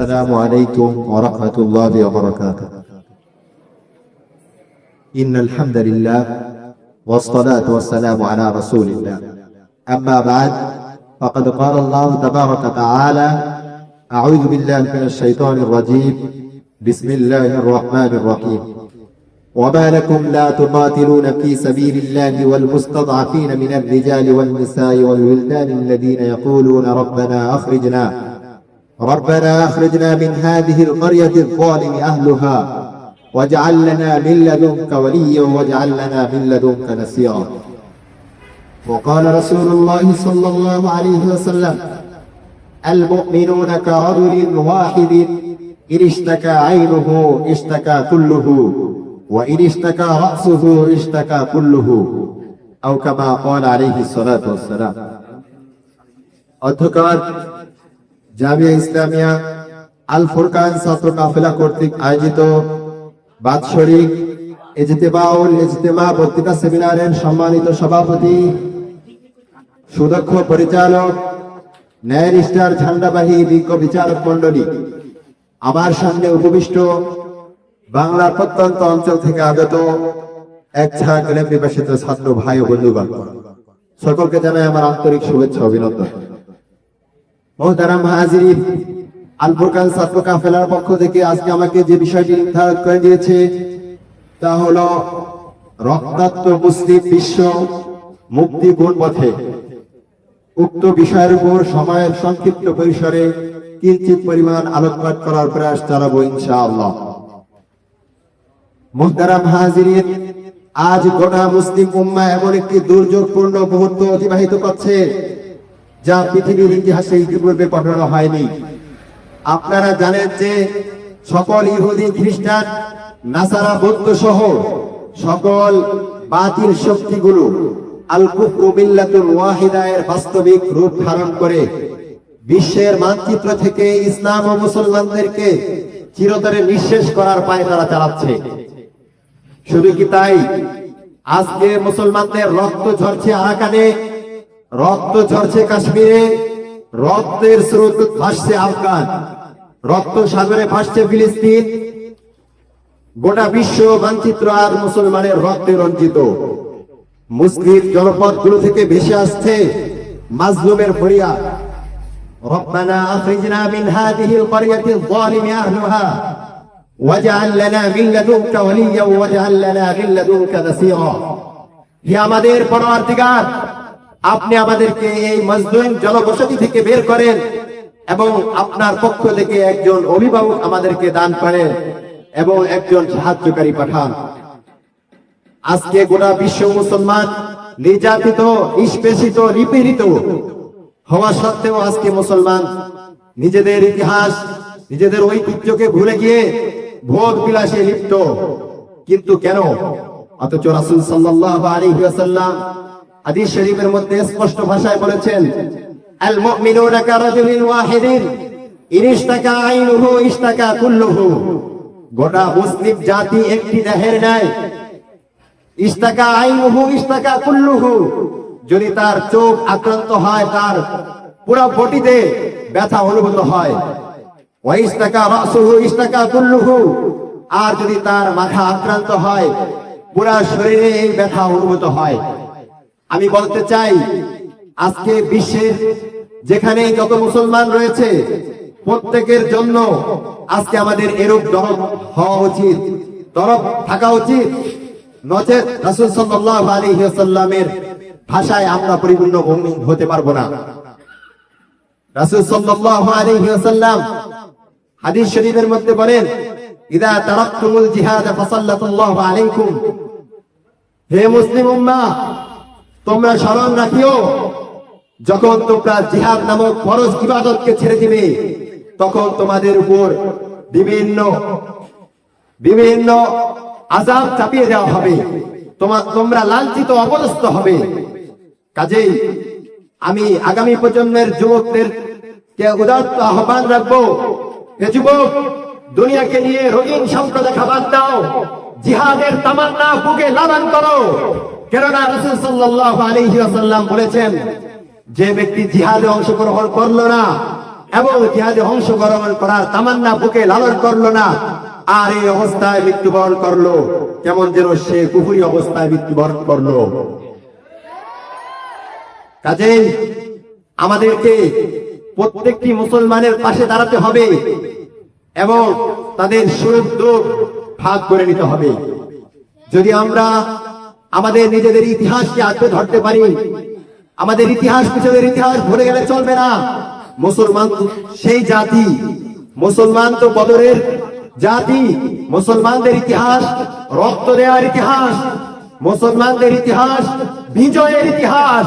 السلام عليكم ورحمة الله وبركاته. إن الحمد لله والصلاة والسلام على رسول الله. أما بعد فقد قال الله تبارك وتعالى: أعوذ بالله من الشيطان الرجيم. بسم الله الرحمن الرحيم. وما لكم لا تقاتلون في سبيل الله والمستضعفين من الرجال والنساء والولدان الذين يقولون ربنا أخرجنا من هذه القرية الظالم أهلها واجعل لنا من لدنك وليا واجعل لنا من لدنك نصيرا. وقال رسول الله صلى الله عليه وسلم: المؤمنون كرجل واحد إن اشتكى عينه اشتكى كله وإن اشتكى رأسه اشتكى كله أو كما قال عليه الصلاة والسلام. অধ্যকার জামিয়া ইসলামিয়া আল ফুরকান ছাত্র কাফেলা কর্তৃক আয়োজিত বাৎসরিক ইজতেমা বক্তৃতা সেমিনারের সম্মানিত সভাপতি, সুদক্ষ পরিচালক, ন্যায়নিষ্ঠার ঝান্ডাবাহী বিজ্ঞ বিচারক মন্ডলী, আমার সামনে উপবিষ্ট বাংলার প্রত্যন্ত অঞ্চল থেকে আগত এক ঝাঁক নির্বাসিত ছাত্র ভাই ও বন্ধুগণ, সকলকে জানাই আমার আন্তরিক শুভেচ্ছা অভিনন্দন। মোহতারাম হাজিরিন, আল ফুরকান ছাত্র কাফেলার পক্ষ থেকে আজকে আমাকে যে বিষয়টি নির্ধারণ করে দিয়েছে তা হলো রক্তাক্ত মুসলিম বিশ্ব মুক্তি কোন পথে। উক্ত বিষয়ের উপর সময়ের সংক্ষিপ্ত পরিসরে কিঞ্চিত পরিমাণ আলোকপাত করার প্রয়াস চালাবো ইনশাআল্লাহ। মুহতারাম হাজিরিন, আজ গোটা মুসলিম উম্মাহ এমন একটি দুর্যোগপূর্ণ মুহূর্ত অতিবাহিত করছে যা পৃথিবীর ইতিহাসে ইতিপূর্বে ঘটানো হয়নি। আপনারা জানেন যে সকল ইহুদি, খ্রিস্টান, নাসারা, বৌদ্ধ সহ সকল বাতিল শক্তিগুলো আল কুফরু মিল্লাতুল ওয়াহিদা এর বাস্তবিক রূপ ধারণ করে বিশ্বের মানচিত্র থেকে ইসলাম ও মুসলমানদেরকে চিরতরে নিঃশেষ করার পায় তারা চালাচ্ছে। শুধু কি তাই, আজকে মুসলমানদের রক্ত ঝরছে আরাকানে, রক্ত ঝরছে কাশ্মীরে, রক্তের স্রোত ভাসছে আফগান, রক্ত সাগরে ভাসছে ফিলিস্তিন। গোটা বিশ্ব মানচিত্র আর মুসলমানের রক্তে রঞ্জিত। মুসলিম জনপদগুলো থেকে ভেসে আসছে মাজলুমের ফরিয়াদ: রব্বানা আখরিজনা মিন হাযিহিল ক্বরিয়াতিল যালিমি আহলুহা ওয়াজআল লানা মিন লাদুনকা ওয়ালিয়্যা ওয়াজআল লানা মিন লাদুনকা নাসীরা। হে আমাদের পরওয়ারদিগার, আপনি আমাদেরকে এই মাজলুম জনবসতি থেকে বের করেন এবং আপনার পক্ষ থেকে একজন অভিভাবক আমাদেরকে দান করেন এবং একজন সাহায্যকারী পাঠান। আজকে গোটা বিশ্ব মুসলমান নির্যাতিত, নিষ্পেষিত, নিপীড়িত হওয়া সত্ত্বেও আজকে মুসলমান নিজেদের ইতিহাস, নিজেদের ঐতিহ্যকে ভুলে গিয়ে ভোগ বিলাসে লিপ্ত। কিন্তু কেন? অথচ রাসূল সাল্লাল্লাহু আলাইহি ওয়াসাল্লাম হাদিস শরীফের মধ্যে স্পষ্ট ভাষায় বলেছেন: আল মুমিনুনা কারাজুলিন ওয়াহিদিন ইন ইশতাকা আইনুহু ইশতাকা কুল্লুহু। গোটা মুসলিম জাতি একটি দেহের ন্যায়। ইশতাকা আইনুহু ইশতাকা কুল্লুহু, যদি তার চোখ আক্রান্ত হয় তার পুরো বডিতে ব্যথা অনুভূত হয়। ওয়া ইশতাকা রাসুহু ইশতাকা কুল্লুহু, আর যদি তার মাথা আক্রান্ত হয় পুরো শরীরে এই ব্যথা অনুভূত হয়। আমি বলতে চাই, আজকে বিশ্বের যেখানে যত মুসলমান রয়েছে প্রত্যেকের জন্য আজকে আমাদের এরূপ দরদ হওয়া উচিত, দরদ থাকা উচিত। নচেত রাসূল সাল্লাল্লাহু আলাইহি ওয়াসাল্লামের ভাষায় আমরা পরিপূর্ণ মুমিন হতে পারবো না। রাসূল সাল্লাল্লাহু আলাইহি ওয়াসাল্লাম হাদিস শরীফের মধ্যে বলেন: ইদা তারাকতুমুল জিহাদ ফাসাল্লাতুল্লাহু আলাইকুম। হে মুসলিম উম্মাহ, তোমরা স্মরণ রাখিও, যখন তোমরা জিহাদ নামক ফরজ ইবাদতকে ছেড়ে দিবে তখন তোমাদের উপর বিভিন্ন আযাব চাপিয়ে দেওয়া হবে, তোমরা লাঞ্ছিত, অপদস্থ হবে। কাজেই আমি আগামী প্রজন্মের যুবকদেরকে উদাত্ত আহ্বান রাখবো: হে যুবক, দুনিয়াকে নিয়ে রঙিন স্বপ্ন দেখা বাদ দাও, জিহাদের তামান্না বুকে লালন করো। কেননা রাসূল সাল্লাল্লাহু আলাইহি ওয়াসাল্লাম বলেছেন, যে ব্যক্তি জিহাদে অংশগ্রহণ করলো না এবং জিহাদে অংশগ্রহণ করার তামান্না বুকে লালন করলো না, আর এই অবস্থায় মৃত্যুবরণ করলো, কেমন যেন সে কুফরি অবস্থায় মৃত্যুবরণ করলো। কাজেই আমাদেরকে প্রত্যেকটি মুসলমানের পাশে দাঁড়াতে হবে এবং তাদের সুখ দুঃখ ভাগ করে নিতে হবে। যদি আমরা আমাদের নিজেদের ইতিহাসকে আঁকড়ে ধরতে পারি, আমাদের ইতিহাস পিছনের ইতিহাস ভুলে গেলে চলবে না। মুসলমান সেই জাতি, মুসলমান তো বদরের জাতি, মুসলমানদের ইতিহাস রক্ত দেওয়ার ইতিহাস, মুসলমানদের ইতিহাস বিজয়ের ইতিহাস।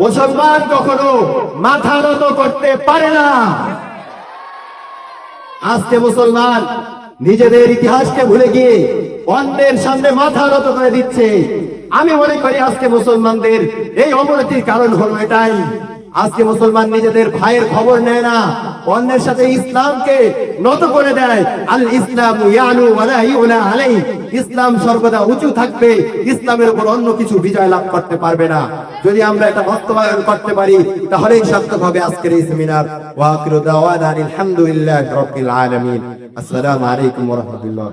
মুসলমান কখনো মাথা নত করতে পারে না। আজকে মুসলমান নিজেদের ইতিহাসকে ভুলে গিয়ে অন্যের সামনে মাথা নত করে দিচ্ছে। আমি মনে করি আজকে মুসলমানদের এই অবনতির কারণ হলো এটাই। আজকে মুসলমান নিজেদের ভাইয়ের খবর নেয় না, অন্যের সাথে ইসলামকে নত করে দেয়। আল ইসলাম ইয়ালু ওয়ালা ইউলা আলাই, ইসলাম সর্বদা উঁচু থাকবে, ইসলামের উপর অন্য কিছু বিজয় লাভ করতে পারবে না। যদি আমরা এটা বাস্তবায়ন করতে পারি তাহলেই সার্থক হবে আজকের এই সেমিনার। ওয়া আখিরু দাওয়ানা আলহামদুলিল্লাহি রাব্বিল আলামিন। আসসালামু আলাইকুম ওয়া রাহমাতুল্লাহ।